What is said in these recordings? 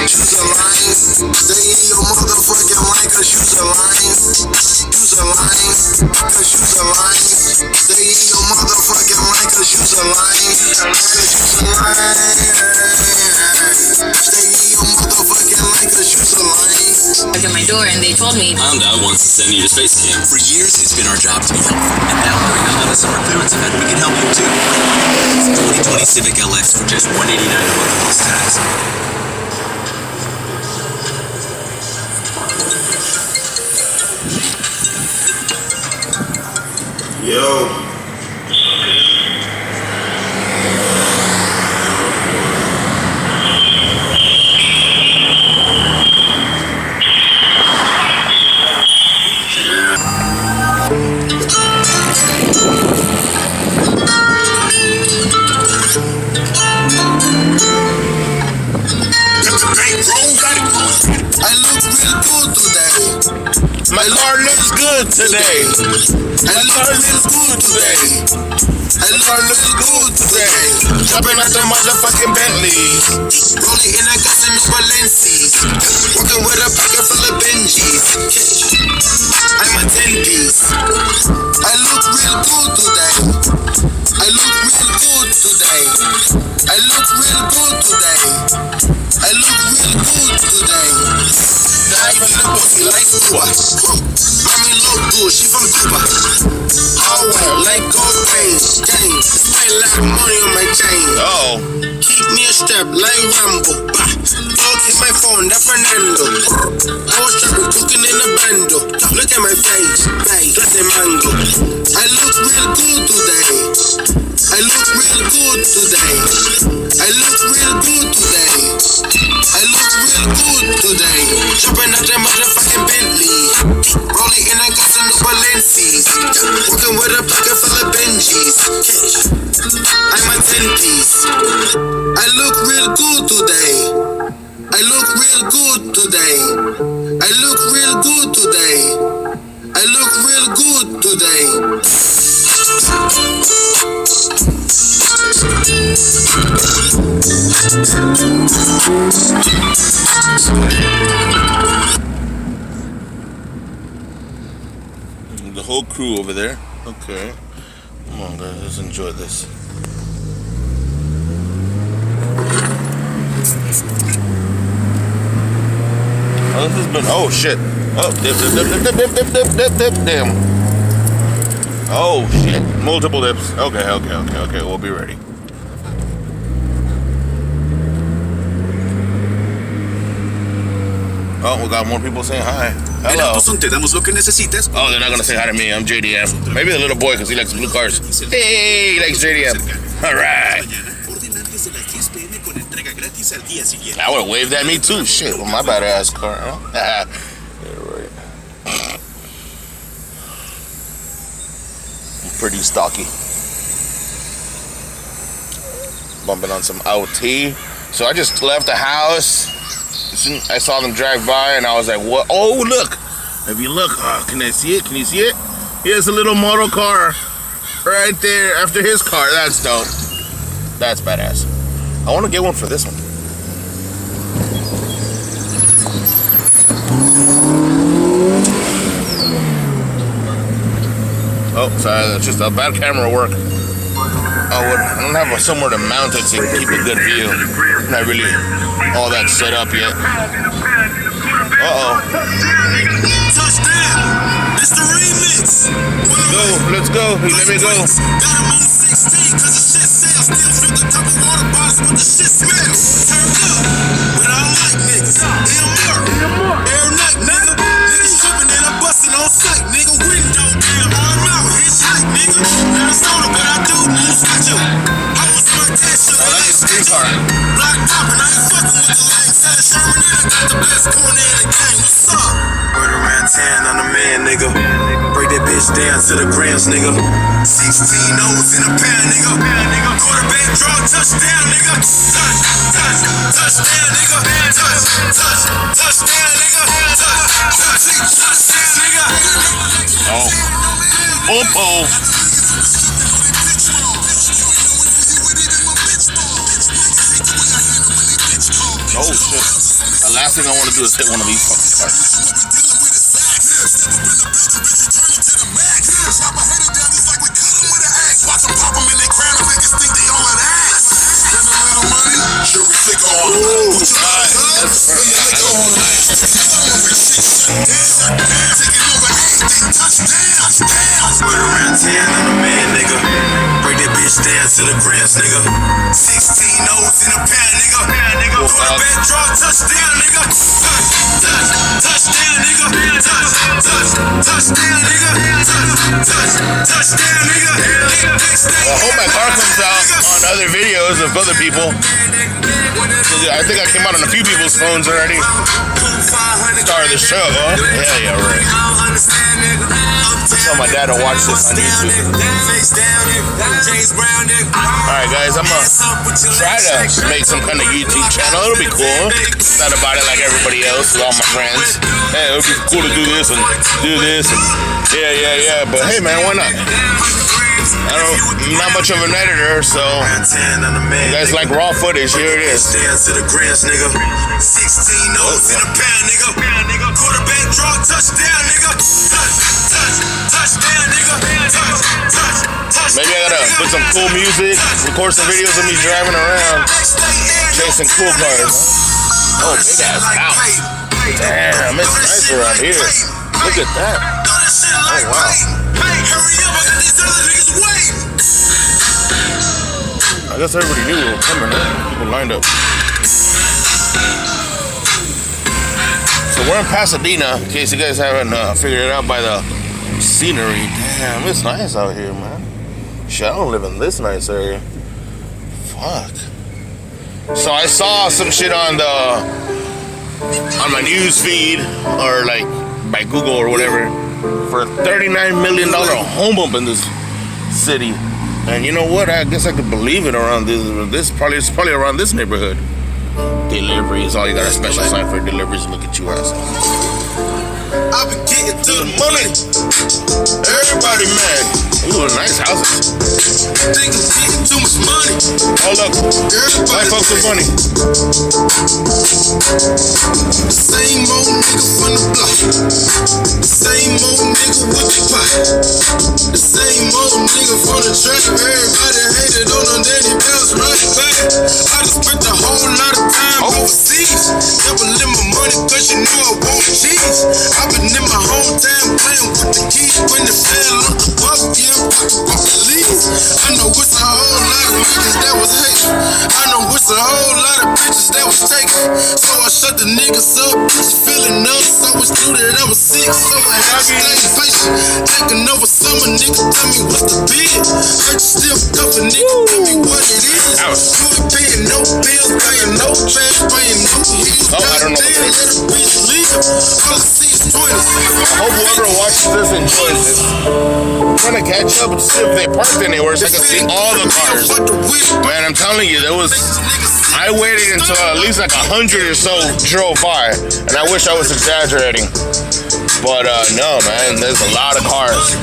Choose a line, stay in your motherfucking line, cause you's a line. Use a line, cause you's a line. Stay in your motherfucking line, cause you's a line. Cause you's a line. Stay in your motherfucking line, cause you's a line. At my door and they told me Honda wants to send you to Space Camp. For years, it's been our job to be helpful. And now, during the Honda Summer Clearance event, we can help you too. 2020 Civic LX for just $189 a month plus tax. Yo. I look real good today. My car looks good today. I look real good today. I look real good today. Shopping at the motherfucking Bentleys. Rolling in a gas in New Balenci. Walking with a pocket full of Benjis. I'm a 10-piece. I look real good today. I look real good today. I look real good today. I look real good today. Now even the pussy like Cuba. Mommy look good, she from Cuba. All white like gold chains. Spend a lot of money on my chain. Oh. Keep me a strap like Rambo. Don't hit my phone, that Fernando. I was trapping, cooking in a bando. Look at my face, that's a mango. I look real good today. I look real good today. I look real good today. I look real good today. Shopping at the motherfucking Bentley. Rolling in a gas in New Balenci. Walking with a pocket full of Benjis. I'm a 10-piece. I look real good today. I look real good today. I look real good today. I look real good today. The whole crew over there. Okay. Come on, guys. Let's enjoy this. Oh, this has been. Oh, shit. Oh, dip. Damn. Oh, shit. Multiple dips. Okay. We'll be ready. Oh, we got more people saying hi. Hello. Te damos lo que necesites. Oh, they're not gonna say hi to me. I'm JDM. Maybe the little boy, because he likes blue cars. Hey, he likes JDM. All right. I would have waved at me too. Shit, with my bad ass car. Huh? Yeah, right. I'm pretty stocky. Bumping on some OT. So I just left the house. I saw them drive by and I was like, what? Oh, look. If you look, can I see it? Can you see it? Here's a little motor car right there after his car. That's dope. That's badass. I want to get one for this one. Oh, sorry, that's just a bad camera work. I don't have somewhere to mount it to keep a good view. Not really all that set up yet. Uh-oh. Touchdown! It's the remix! Let's go. Let me go. Got him on 16 cause the shit sells. Still filled a couple water bottles but the shit smells. Turned up, but I don't like niggas. Every night, nigga. Niggas tripping and I'm busting on sight, nigga. Window down, arm out, hitchhike, nigga. Arizona, but I do move statue. I was smart that shit. Oh, that's a street car. Black poppin', I ain't fucking with the lame. Word around town, I'm the man, nigga. Break that bitch down to the grams, nigga. 16 O's in a pound, nigga. Quarterback draw, touchdown, nigga. Touchdown, nigga. Touchdown, nigga. Touchdown, nigga. Oh. Oh shit. The last thing I want to do is hit one of these fucking cars. Word around town, I'm the man, nigga. Break that bitch down to the grams, nigga. 16 O's in a pound, nigga. Quarterback draw, touchdown, nigga. Touchdown, nigga. Touchdown, nigga. Touchdown, nigga. I hope my car comes out on other videos of other people. I think I came out on a few people's phones already. Star of the show, huh? Yeah, right. Tell my dad to watch this on YouTube. Alright guys, I'm gonna try to make some kind of YouTube channel. It'll be cool. Not about it like everybody else with all my friends. Hey, it'll be cool to do this and do this and yeah. But hey man, why not? I'm not much of an editor, so you guys like raw footage, here it is. Down to the grams, nigga. 16 O's in a pound, nigga. Quarterback draw, touchdown, nigga. Touchdown, nigga. Maybe I gotta put some cool music, record some videos of me driving around, chasing cool cars. Oh, big ass house. Damn, it's nice around here. Look at that. Oh, wow. I guess everybody knew we were coming, huh? People lined up. So we're in Pasadena, in case you guys haven't figured it out by the scenery. Damn, it's nice out here, man. Shit, I don't live in this nice area. Fuck. So I saw some shit on my news feed, or like by Google or whatever, for a $39 million home up in this city. And you know what? I guess I could believe it around it's probably around this neighborhood. Deliveries, all you got a special sign for deliveries. Look at you ass. I've been getting to the Money. Everybody mad. Ooh, nice houses. Think I'm getting too much money. Oh look, white folks with money. The same old nigga from the block. The same old nigga with the pot. The same old nigga from the track. Everybody hated on them, then he bounced right back. I just spent a whole lot of time overseas. Never lit my money cause you know I want cheese. I've been in my hometown playing with the keys. When the fell on the bus, yeah, I'm police. I know it's a whole lot of niggas that was hating. I know it's a whole lot of bitches that was taken. So I shut the niggas up, bitches feeling us. I was through that I was sick, so I had to stay patient. Taking over summer, nigga, tell me what's the bid. Heard you still cuffing, nigga, tell me what it is. You ain't paying no bills, paying no trash, paying no heels. Oh, I don't know. Let a bitch leave. All I see is 20. I hope whoever watches this enjoys this. I'm trying to catch up and see if they parked anywhere so I can see all the cars. Man, I'm telling you, I waited until at least like 100 or so drove by, and I wish I was exaggerating. But no, man, there's a lot of cars.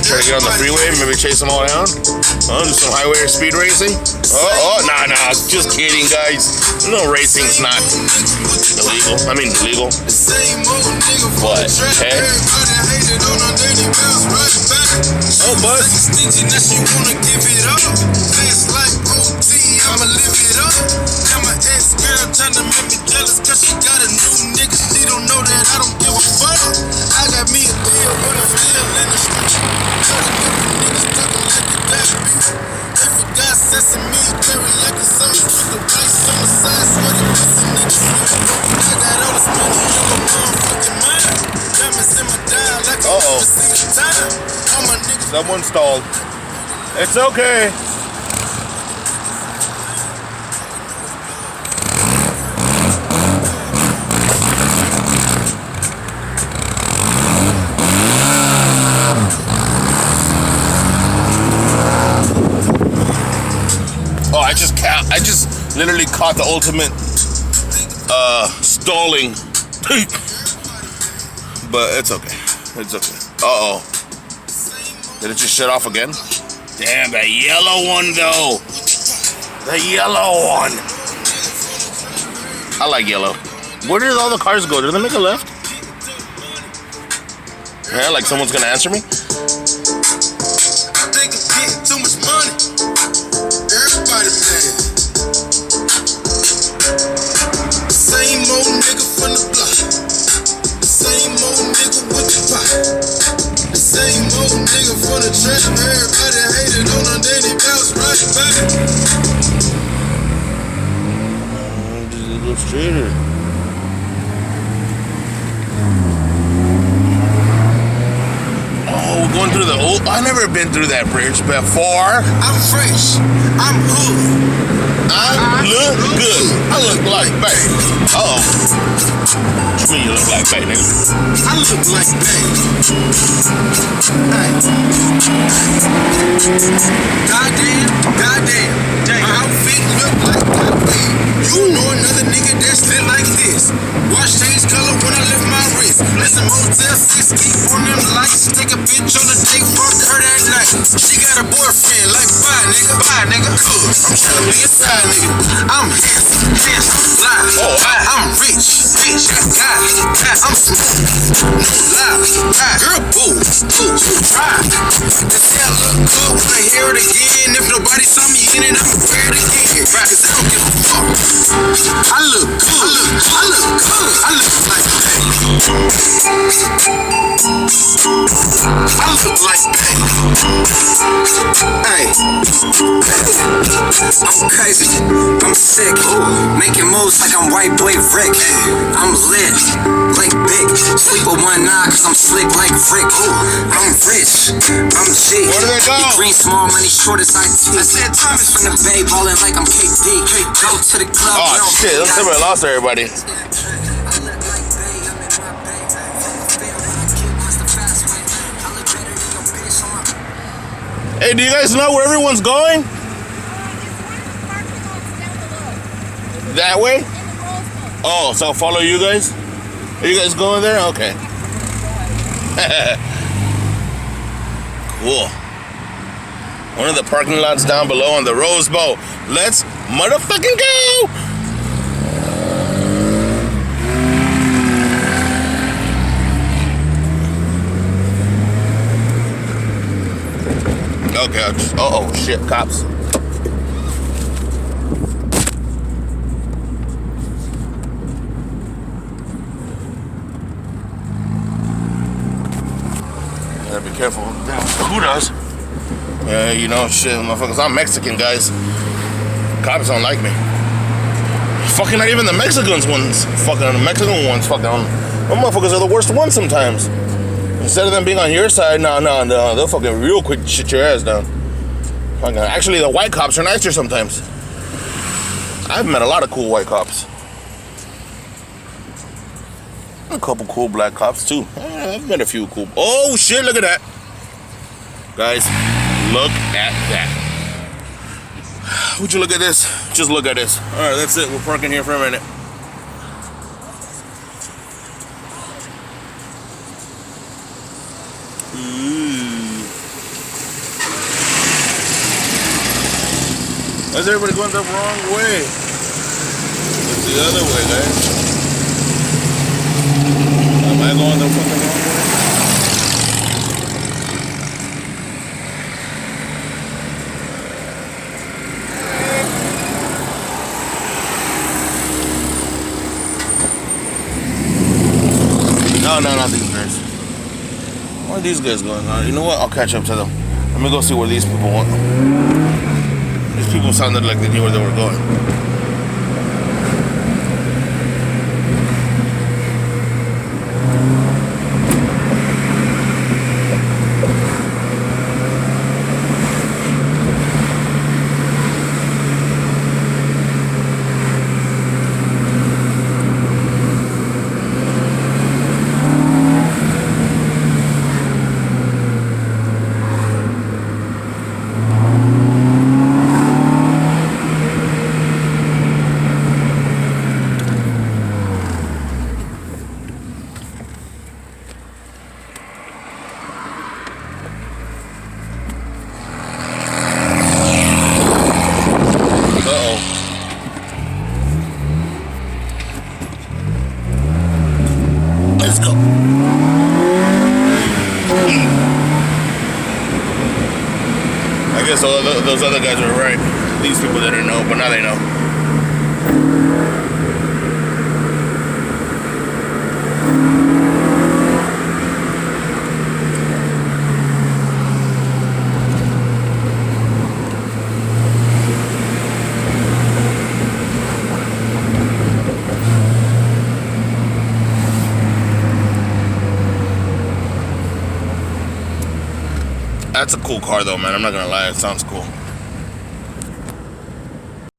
Try to get on the freeway, maybe chase them all down. Do some highway speed racing. Nah, just kidding, guys. No, racing's not illegal. I mean, legal. What? Hey? Oh, bud. I'ma live it up. Now my ex-girl tryna make me jealous cause she got a new nigga. She don't know that I don't give a fuck. I got me a deal, but I'm still in the street. Niggas talking like the diary. They forgot sesame, teriyaki sauce with the rice on the side. Sweaty pussy niggas. I got all this money in my motherfucking mind. Diamonds in my dial like I never seen the time. All my niggas. Someone stalled. It's okay. literally caught the ultimate stalling. But it's okay. It's okay. Uh-oh. Did it just shut off again? Damn, that yellow one though. The yellow one. I like yellow. Where did all the cars go? Did they make a left? Yeah, like someone's gonna answer me? Think it's getting too much money. Everybody mad. Same old nigga from the block. Same old nigga with the pot. The same old nigga from the trap. Everybody hated on her, then he bounced right back. Just a little straighter. Oh, we're going through the old. I've never been through that bridge before. I'm fresh. I'm hood. I look good. I look like babe. Uh-oh. What you mean you look like babe, nigga? I look like babe. Hey. Goddamn. My outfit look like goddamn. You know another nigga that's lit like this. Watch change color when I lift my wrist. Listen, Motel 6, keep on them lights. Take a bitch on the date, fuck her that night. She got a boyfriend, like bye nigga. Good, I'm tryna be a side nigga. I'm handsome, fly. I'm rich, I'm smooth, no lie. Girl, boo, try. This hair look good when I hear it again. If nobody saw me in it, I'ma wear it again. Cause I don't give a fuck. I look good, I look like that. I look like that. Hey, I'm crazy, I'm sick, making moves like I'm white boy Rick. I'm lit, like big, sleep with one eye cause I'm slick like Rick. I'm rich, I'm G. Where do they go? Green small money, short as IT. I said Thomas from the Bay, ballin' like I'm KD. Go to the club. Oh shit, looks like we lost everybody. Hey, do you guys know where everyone's going? That way? Oh, so I'll follow you guys? Are you guys going there? Okay. Cool. One of the parking lots down below on the Rose Bowl. Let's motherfucking go! Okay, I'll just, oh shit, cops. Gotta be careful. Who does? Yeah, you know, shit, motherfuckers. I'm Mexican, guys. Cops don't like me. Fucking not even the Mexican ones. Fucking the Mexican ones. Fucking them motherfuckers are the worst ones sometimes. Instead of them being on your side, no, they'll fucking real quick shit your ass down. Fucking, actually, the white cops are nicer sometimes. I've met a lot of cool white cops. A couple cool black cops too. I've met a few cool. Oh shit! Look at that, guys. Look at that. Would you look at this? Just look at this. All right, that's it. We're parking here for a minute. Why's everybody going the wrong way? It's the other way, guys. Am I going the fucking wrong way? No, not these guys. Where are these guys going? You know what? I'll catch up to them. Let me go see where these people went. These people sounded like they knew where they were going. Let's go. I guess those other guys were right. These people didn't know, but now they know. That's a cool car though, man. I'm not gonna lie, it sounds cool.